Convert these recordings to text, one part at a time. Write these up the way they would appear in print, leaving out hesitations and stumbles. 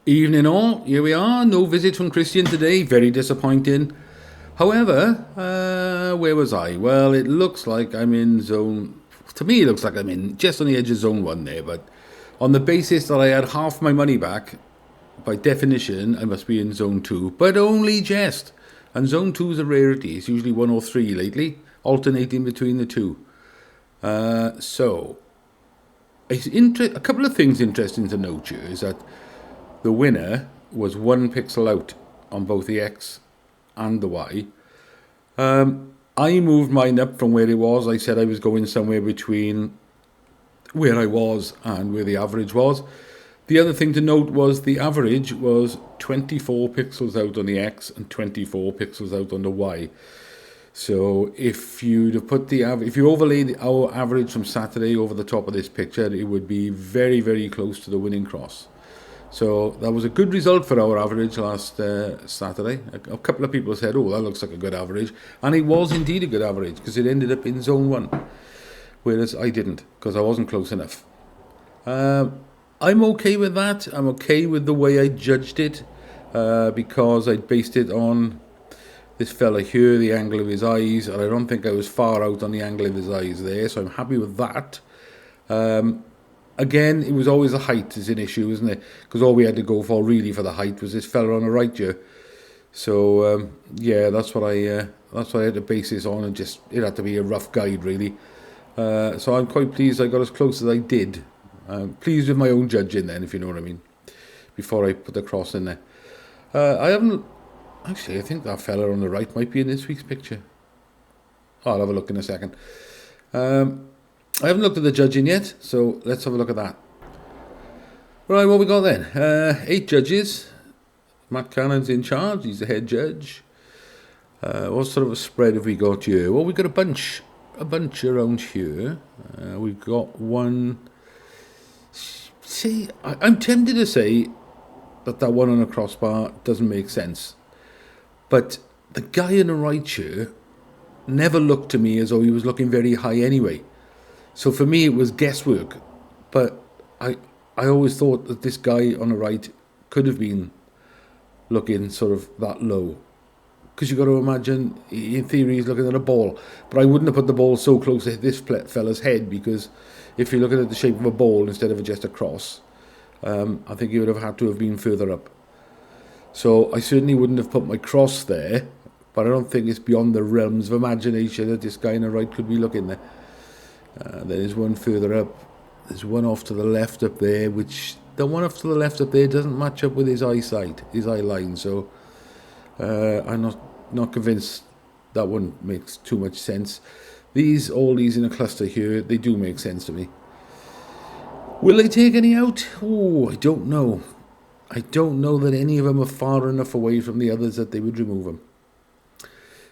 Evening all, here we are. No visit from Christian today, very disappointing. However, where was I? Well, it looks like I'm in zone. To me, it looks like I'm in just on the edge of zone 1 there, but on the basis that I had half my money back, by definition, I must be in zone 2, but only just. And zone 2 is a rarity, it's usually 1 or 3 lately, alternating between the two. So, a couple of things interesting to note here is that the winner was 1 pixel out on both the X and the Y. I moved mine up from where it was. I said I was going somewhere between where I was and where the average was. The other thing to note was the average was 24 pixels out on the X and 24 pixels out on the Y. So if you'd have put if you overlaid our average from Saturday over the top of this picture, it would be very, very close to the winning cross. So that was a good result for our average last Saturday. A couple of people said, oh, that looks like a good average. And it was indeed a good average because it ended up in zone 1. Whereas I didn't because I wasn't close enough. I'm okay with that. I'm okay with the way I judged it because I based it on this fella here, the angle of his eyes. And I don't think I was far out on the angle of his eyes there. So I'm happy with that. Again, it was always the height is an issue, isn't it? Because all we had to go for really for the height was this fella on the right here. So yeah, that's what I had to base this on, and just it had to be a rough guide really. So I'm quite pleased I got as close as I did. Pleased with my own judging then, if you know what I mean. Before I put the cross in there, I haven't actually. I think that fella on the right might be in this week's picture. I'll have a look in a second. I haven't looked at the judging yet, so let's have a look at that. Right, what we got then? 8 judges. Matt Cannon's in charge, he's the head judge. What sort of a spread have we got here? Well, we've got a bunch around here. We've got one. See, I'm tempted to say that one on a crossbar doesn't make sense. But the guy on the right here never looked to me as though he was looking very high anyway. So for me, it was guesswork. But I always thought that this guy on the right could have been looking sort of that low. Because you've got to imagine, in theory, he's looking at a ball. But I wouldn't have put the ball so close to this fella's head, because if you're looking at the shape of a ball instead of just a cross, I think he would have had to have been further up. So I certainly wouldn't have put my cross there, but I don't think it's beyond the realms of imagination that this guy on the right could be looking there. There's one further up. There's one off to the left up there, which the one off to the left up there doesn't match up with his eyesight, his eye line. So I'm not convinced that one makes too much sense. All these in a cluster here, they do make sense to me. Will they take any out? Oh, I don't know. I don't know that any of them are far enough away from the others that they would remove them.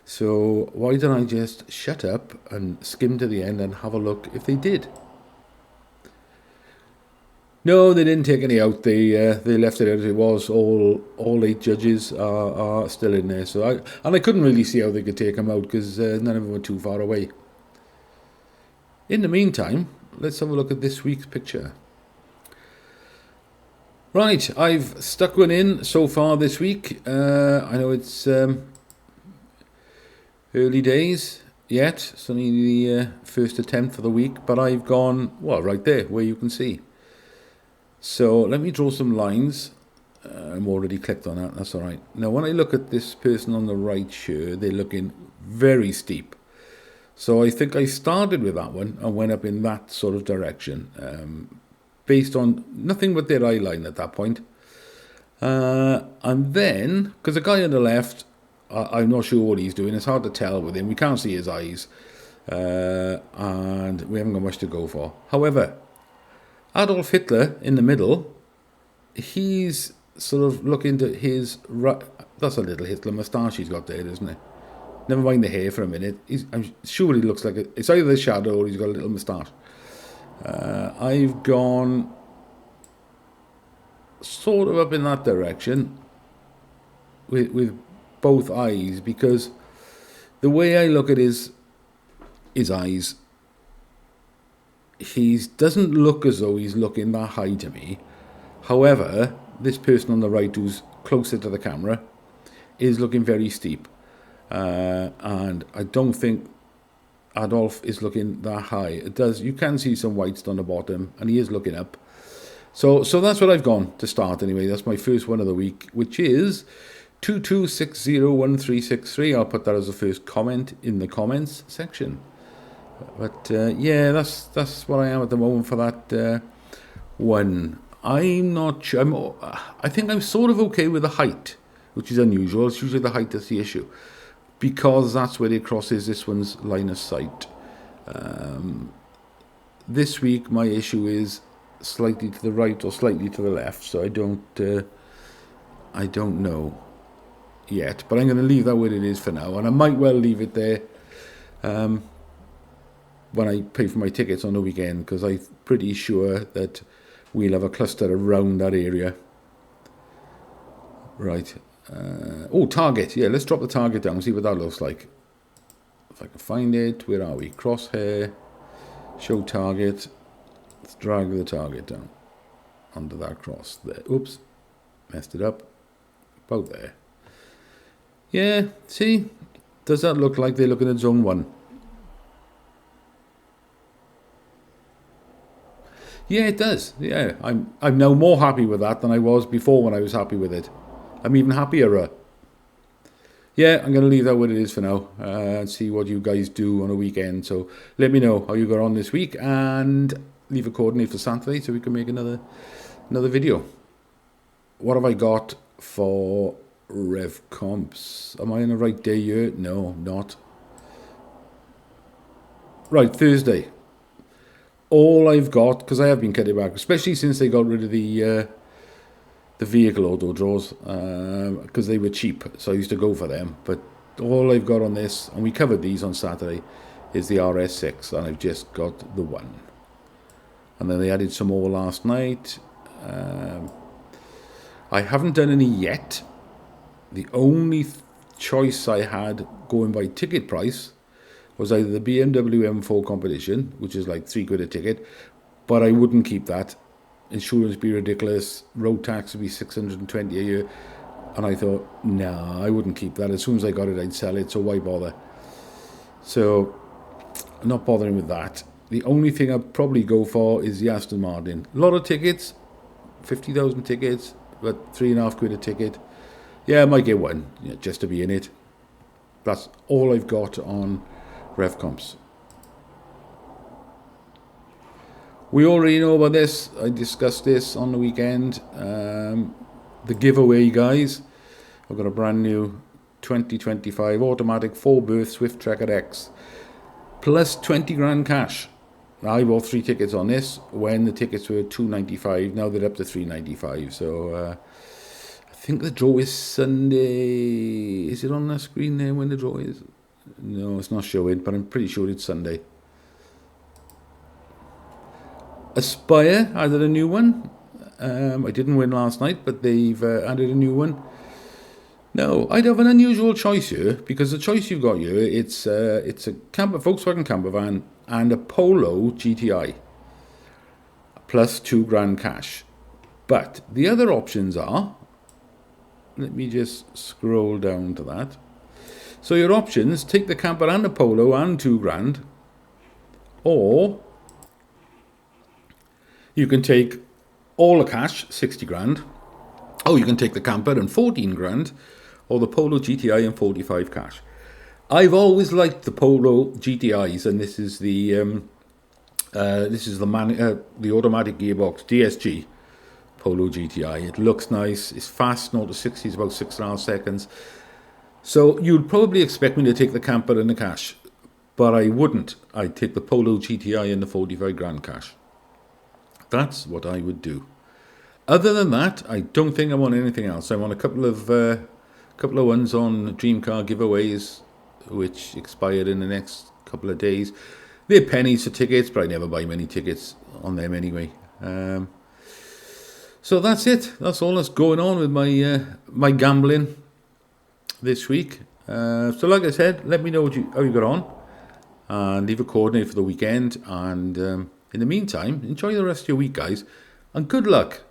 So why don't I just shut up and skim to the end and have a look if they did. No, they didn't take any out. They left it as it was. All 8 judges are still in there. So I couldn't really see how they could take them out because none of them were too far away. In the meantime, let's have a look at this week's picture. Right, I've stuck one in so far this week. I know it's early days yet. It's only the first attempt for the week, but I've gone, well, right there, where you can see. So let me draw some lines. I'm already clicked on that, that's all right. Now, when I look at this person on the right here, they're looking very steep. So I think I started with that one and went up in that sort of direction, based on nothing but their eye line at that point. And then, because the guy on the left, I'm not sure what he's doing. It's hard to tell with him. We can't see his eyes. And we haven't got much to go for. However, Adolf Hitler in the middle, he's sort of looking to his right. That's a little Hitler moustache he's got there, isn't it? Never mind the hair for a minute. I'm sure he looks like it's either the shadow or he's got a little moustache. I've gone sort of up in that direction with both eyes, because the way I look at his eyes, he doesn't look as though he's looking that high to me. However, this person on the right who's closer to the camera is looking very steep. And I don't think Adolf is looking that high. It does. You can see some whites down the bottom, and he is looking up. So that's what I've gone to start anyway. That's my first one of the week, which is 22601363. I'll put that as the first comment in the comments section. But yeah, that's what I am at the moment for that one. I'm not sure. I think I'm sort of okay with the height, which is unusual. It's usually the height that's the issue, because that's where it crosses this one's line of sight. This week my issue is slightly to the right or slightly to the left, so I don't know yet, but I'm going to leave that where it is for now, and I might well leave it there when I pay for my tickets on the weekend, because I'm pretty sure that we'll have a cluster around that area. Right. Target. Yeah, let's drop the target down and see what that looks like. If I can find it. Where are we? Crosshair. Show target. Let's drag the target down under that cross there. Oops. Messed it up. About there. Yeah, see? Does that look like they're looking at zone 1? Yeah, it does. Yeah, I'm now more happy with that than I was before when I was happy with it. I'm even happier. Yeah, I'm going to leave that where it is for now and see what you guys do on a weekend. So let me know how you got on this week and leave a coordinate for Saturday so we can make another video. What have I got for Revcomps? Am I on the right day here? No, not. Right, Thursday. All I've got, because I have been cutting back, especially since they got rid of the vehicle auto draws, because they were cheap, so I used to go for them. But all I've got on this, and we covered these on Saturday, is the RS6, and I've just got the one. And then they added some more last night. I haven't done any yet. The only choice I had going by ticket price was either the BMW M4 competition, which is like £3 a ticket, but I wouldn't keep that. Insurance would be ridiculous, road tax would be $620 a year, and I thought, nah, I wouldn't keep that. As soon as I got it, I'd sell it, so why bother? So, I'm not bothering with that. The only thing I'd probably go for is the Aston Martin. A lot of tickets, 50,000 tickets, but £3.50 a ticket. Yeah, I might get one, just to be in it. That's all I've got on Revcomps. We already know about this. I discussed this on the weekend. The giveaway, guys. I've got a brand new 2025 automatic 4-berth Swift Trekker X plus 20 grand cash. Now, I bought 3 tickets on this when the tickets were $295. Now they're up to $395. So I think the draw is Sunday. Is it on the screen there when the draw is? No, it's not showing, but I'm pretty sure it's Sunday. Aspire added a new one. I didn't win last night, but they've added a new one. Now, I'd have an unusual choice here, because the choice you've got here, it's a Volkswagen camper van and a Polo GTI, plus 2 grand cash. But the other options are, let me just scroll down to that. So your options, take the camper and the Polo and 2 grand, or you can take all the cash, 60 grand, or you can take the camper and 14 grand, or the Polo GTI and 45 cash. I've always liked the Polo GTIs, and this is the automatic gearbox DSG Polo GTI. It looks nice. It's fast. 0 to 60 is about 6.5 seconds. So you'd probably expect me to take the camper and the cash, but I wouldn't. I'd take the Polo GTI and the 45 grand cash. That's what I would do. Other than that, I don't think I'm on anything else. I'm on a couple of ones on Dream Car giveaways, which expired in the next couple of days. They're pennies for tickets, but I never buy many tickets on them anyway. So that's it. That's all that's going on with my gambling this week. So like I said, let me know how you got on, and leave a coordinate for the weekend. And in the meantime, enjoy the rest of your week, guys, and good luck.